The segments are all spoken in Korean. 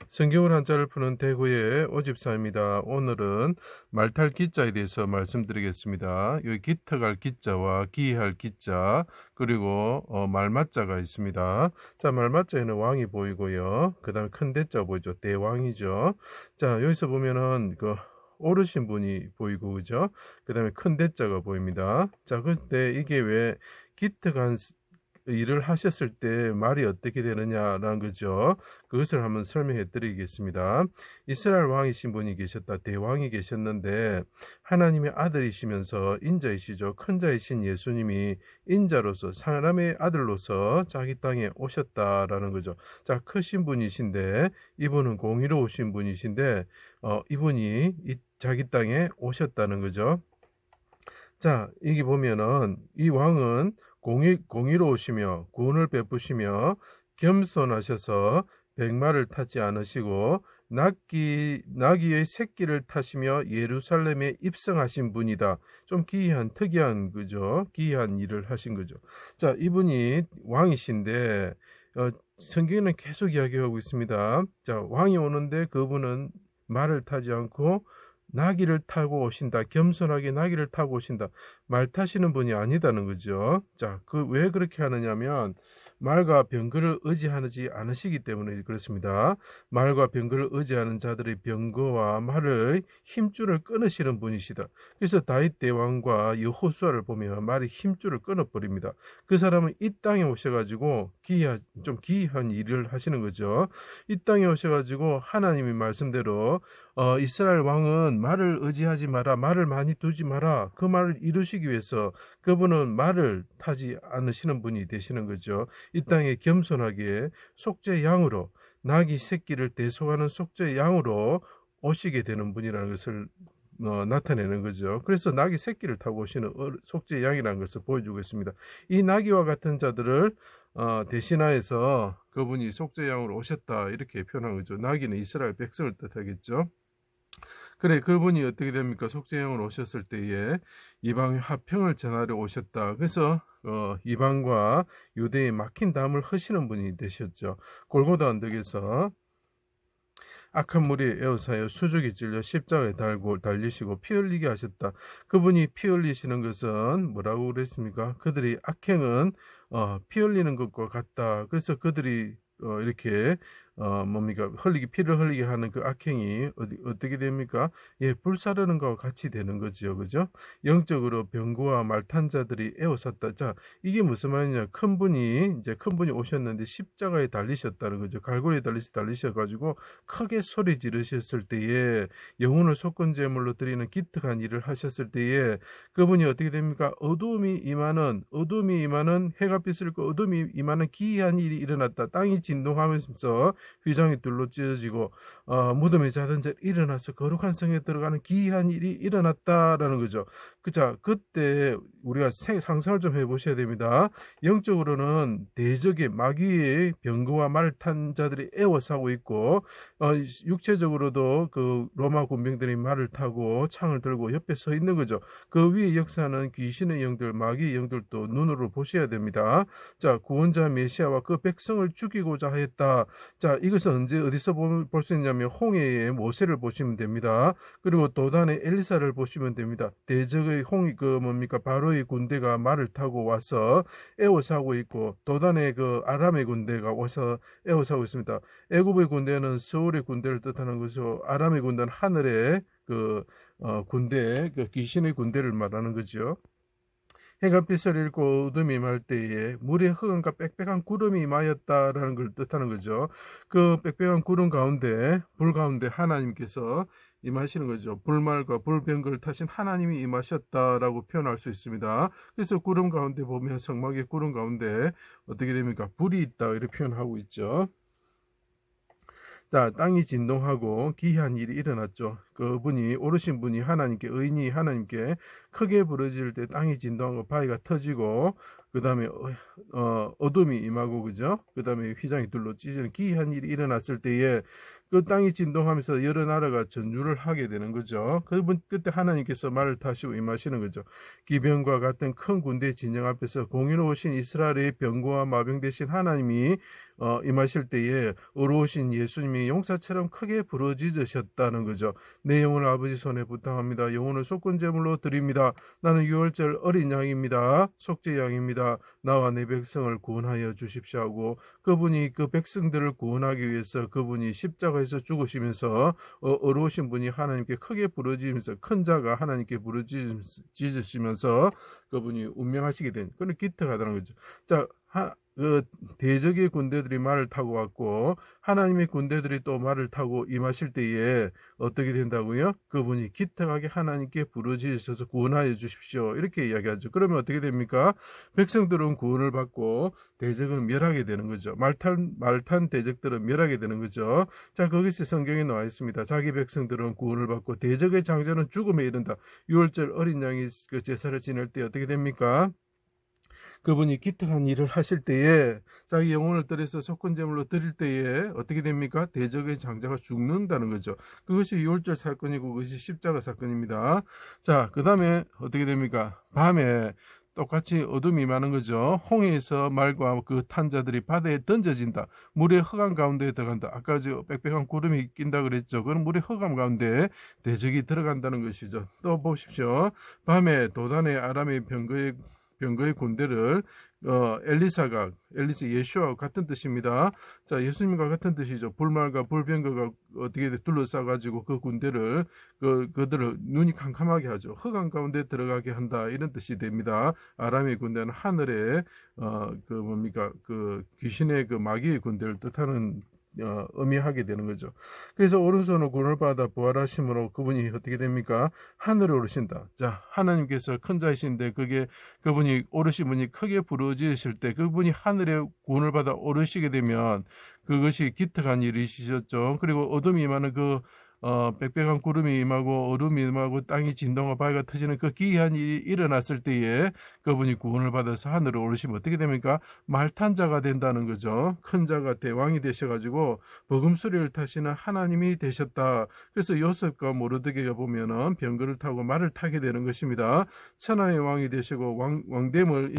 성경을 한자를 푸는 대구의 오집사입니다. 오늘은 말탈 기자에 대해서 말씀드리겠습니다. 여기 기터갈 기자와 기할 기자 그리고 말맞자가 있습니다. 자, 말맞자에는 왕이 보이고요. 그 다음에 큰 대자 보이죠. 대왕이죠. 자, 여기서 보면은 오르신 분이 보이고 그죠? 그 다음에 큰 대자가 보입니다. 자, 그때 이게 왜 기터간 일을 하셨을 때 말이 어떻게 되느냐라는 거죠. 그것을 한번 설명해 드리겠습니다. 이스라엘 왕이신 분이 계셨다. 대왕이 계셨는데 하나님의 아들이시면서 인자이시죠. 큰 자이신 예수님이 인자로서 사람의 아들로서 자기 땅에 오셨다라는 거죠. 자, 크신 분이신데 이분은 공의로우신 분이신데 이분이 자기 땅에 오셨다는 거죠. 자, 여기 보면은 이 왕은 공의로우시며 구원을 베푸시며 겸손하셔서 백마를 타지 않으시고 나귀의 새끼를 타시며 예루살렘에 입성하신 분이다. 좀 기이한 특이한 그죠? 기이한 일을 하신 거죠. 자, 이분이 왕이신데 성경에는 계속 이야기하고 있습니다. 자, 왕이 오는데 그분은 말을 타지 않고 나귀를 타고 오신다. 겸손하게 나귀를 타고 오신다. 말 타시는 분이 아니다는 거죠. 자, 왜 그렇게 하느냐면 말과 병거를 의지하지 않으시기 때문에 그렇습니다. 말과 병거를 의지하는 자들의 병거와 말의 힘줄을 끊으시는 분이시다. 그래서 다윗 대왕과 여호수아를 보면 말의 힘줄을 끊어버립니다. 그 사람은 이 땅에 오셔가지고 좀 기이한 일을 하시는 거죠. 이 땅에 오셔가지고 하나님의 말씀대로 이스라엘 왕은 말을 의지하지 마라, 말을 많이 두지 마라. 그 말을 이루시기 위해서 그분은 말을 타지 않으시는 분이 되시는 거죠. 이 땅에 겸손하게 속죄 양으로 나귀 새끼를 대속하는 속죄 양으로 오시게 되는 분이라는 것을 나타내는 거죠. 그래서 나귀 새끼를 타고 오시는 속죄 양이라는 것을 보여주고 있습니다. 이 나귀와 같은 자들을 대신하여서 그분이 속죄 양으로 오셨다 이렇게 표현한 거죠. 나귀는 이스라엘 백성을 뜻하겠죠. 그래, 그분이 어떻게 됩니까? 속죄양으로 오셨을 때에 이방의 화평을 전하려 오셨다. 그래서 이방과 유대에 막힌 담을 허시는 분이 되셨죠. 골고다 언덕에서 악한 무리에 에워싸여 수족이 찔려 십자가에 달리시고 피 흘리게 하셨다. 그분이 피 흘리시는 것은 뭐라고 그랬습니까? 그들이 악행은 피 흘리는 것과 같다. 그래서 그들이 이렇게 피를 흘리게 하는 그 악행이 어떻게 됩니까? 예, 불사르는 것과 같이 되는 거죠, 그죠? 영적으로 병고와 말탄 자들이 에워쌌다. 자, 이게 무슨 말이냐? 큰 분이 오셨는데 십자가에 달리셨다는 거죠. 갈고리에 달리셔가지고 크게 소리 지르셨을 때에 영혼을 속건 제물로 드리는 기특한 일을 하셨을 때에 그분이 어떻게 됩니까? 어둠이 임하는 해가 빛을 거 어둠이 임하는 기이한 일이 일어났다. 땅이 진동하면서 휘장이 둘로 찢어지고 무덤에 자던 자 일어나서 거룩한 성에 들어가는 기이한 일이 일어났다라는 거죠. 그때 우리가 상상을 좀 해보셔야 됩니다. 영적으로는 대적의 마귀의 병거와 말을 탄 자들이 에워싸고 있고 육체적으로도 그 로마 군병들이 말을 타고 창을 들고 옆에 서 있는 거죠. 그 위에 역사는 귀신의 영들, 마귀의 영들도 눈으로 보셔야 됩니다. 자, 구원자 메시아와 그 백성을 죽이고자 하였다. 자, 이것은 어디서 볼 수 있냐면 홍해의 모세를 보시면 됩니다. 그리고 도단의 엘리사를 보시면 됩니다. 대적의 바로의 군대가 말을 타고 와서 에워싸고 있고 도단의 아람의 군대가 와서 에워싸고 있습니다. 애굽의 군대는 서울의 군대를 뜻하는 것이고 아람의 군대는 하늘의 군대, 귀신의 군대를 말하는 거죠. 해가 빛을 잃고 어둠이 임할 때에 물의 흑암과 빽빽한 구름이 임하였다라는 걸 뜻하는 거죠. 그 빽빽한 구름 가운데, 불 가운데 하나님께서 임하시는 거죠. 불말과 불병거를 타신 하나님이 임하셨다라고 표현할 수 있습니다. 그래서 구름 가운데 보면 성막의 구름 가운데 어떻게 됩니까? 불이 있다 이렇게 표현하고 있죠. 자, 땅이 진동하고 기이한 일이 일어났죠. 그분이 오르신 분이 하나님께 의인이 하나님께 크게 부르짖을 때 땅이 진동하고 바위가 터지고 그 다음에 어둠이 임하고 그죠? 그 다음에 휘장이 둘로 찢어지는 기이한 일이 일어났을 때에 그 땅이 진동하면서 여러 나라가 전율을 하게 되는 거죠. 그때 하나님께서 말을 타시고 임하시는 거죠. 기병과 같은 큰 군대 진영 앞에서 공의로우신 이스라엘의 병거와 마병 대신 하나님이 임하실 때에 의로우신 예수님이 용사처럼 크게 부르짖으셨다는 거죠. 내 영혼을 아버지 손에 부탁합니다. 영혼을 속건제물로 드립니다. 나는 유월절 어린 양입니다. 속죄 양입니다. 나와 내 백성을 구원하여 주십시오 하고 그분이 그 백성들을 구원하기 위해서 그분이 십자가에서 죽으시면서 어려우신 분이 하나님께 크게 부르짖으면서 큰 자가 하나님께 부르짖으시면서 그분이 운명하시게 된 그런 기특하다는 거죠. 자, 그 대적의 군대들이 말을 타고 왔고 하나님의 군대들이 또 말을 타고 임하실 때에 어떻게 된다고요? 그분이 기특하게 하나님께 부르짖으셔서 구원하여 주십시오. 이렇게 이야기하죠. 그러면 어떻게 됩니까? 백성들은 구원을 받고 대적은 멸하게 되는 거죠. 말탄 대적들은 멸하게 되는 거죠. 자, 거기서 성경에 나와 있습니다. 자기 백성들은 구원을 받고 대적의 장자는 죽음에 이른다. 유월절 어린 양이 그 제사를 지낼 때 어떻게 됩니까? 그분이 기특한 일을 하실 때에 자기 영혼을 들여서 속건제물로 드릴 때에 어떻게 됩니까? 대적의 장자가 죽는다는 거죠. 그것이 유월절 사건이고 그것이 십자가 사건입니다. 자, 그 다음에 어떻게 됩니까? 밤에 똑같이 어둠이 많은 거죠. 홍해에서 말과 그 탄자들이 바다에 던져진다. 물의 흑암 가운데에 들어간다. 아까 저 빽빽한 구름이 낀다 그랬죠. 그건 물의 흑암 가운데 대적이 들어간다는 것이죠. 또 보십시오. 밤에 도단의 아람의 병거의 군대를 엘리사 예수와 같은 뜻입니다. 자, 예수님과 같은 뜻이죠. 불말과 불병거가 어떻게 둘러싸 가지고 그 군대를 그들을 눈이 캄캄하게 하죠. 흑암 가운데 들어가게 한다 이런 뜻이 됩니다. 아람의 군대는 하늘에 그 귀신의 그 마귀의 군대를 뜻하는 의미하게 되는 거죠. 그래서 오른손으로 구원을 받아 부활하심으로 그분이 어떻게 됩니까? 하늘에 오르신다. 자, 하나님께서 큰 자이신데 그분이 오르신 분이 크게 부르짖으실 때 그분이 하늘에 구원을 받아 오르시게 되면 그것이 기특한 일이시죠. 그리고 어둠이 임하는 빽빽한 구름이 임하고 얼음이 임하고 땅이 진동하고 바위가 터지는 그 기이한 일이 일어났을 때에 그분이 구원을 받아서 하늘에 오르시면 어떻게 됩니까? 말탄 자가 된다는 거죠. 큰 자가 대왕이 되셔가지고 버금수리를 타시는 하나님이 되셨다. 그래서 요셉과 모르드게가 보면은 병거를 타고 말을 타게 되는 것입니다. 천하의 왕이 되시고 왕됨을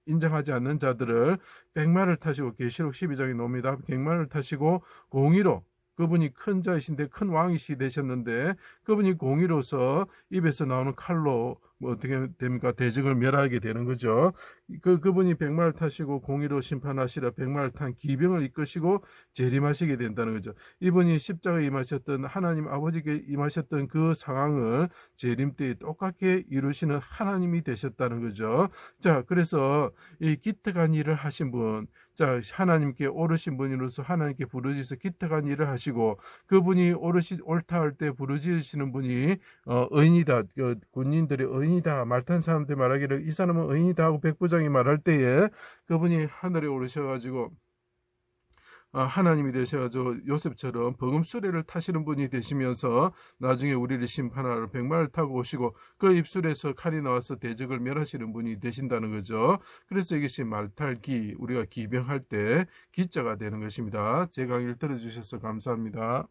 인정하지 않는 자들을 백마를 타시고 계시록 12장에 나옵니다. 백마를 타시고 공의로 그분이 큰 자이신데 큰 왕이시 되셨는데 그분이 공의로서 입에서 나오는 칼로 어떻게 됩니까? 대적을 멸하게 되는 거죠. 그분이 백마를 타시고 공의로 심판하시라 백마를 탄 기병을 이끄시고 재림하시게 된다는 거죠. 이분이 십자가에 임하셨던 하나님 아버지께 임하셨던 그 상황을 재림 때에 똑같게 이루시는 하나님이 되셨다는 거죠. 자, 그래서 이 기특한 일을 하신 분, 자, 하나님께 오르신 분으로서 하나님께 부르짖어서 기특한 일을 하시고 그분이 옳다 할 때 부르짖으시는 분이 의인이다. 군인들이 의인이다. 말탄 사람들이 말하기를 이 사람은 의인이다 하고 백부장이 말할 때에 그분이 하늘에 오르셔가지고 하나님이 되셔가지고 요셉처럼 버금수레를 타시는 분이 되시면서 나중에 우리를 심판하러 백마를 타고 오시고 그 입술에서 칼이 나와서 대적을 멸하시는 분이 되신다는 거죠. 그래서 이것이 말탈기, 우리가 기병할 때 기자가 되는 것입니다. 제 강의를 들어주셔서 감사합니다.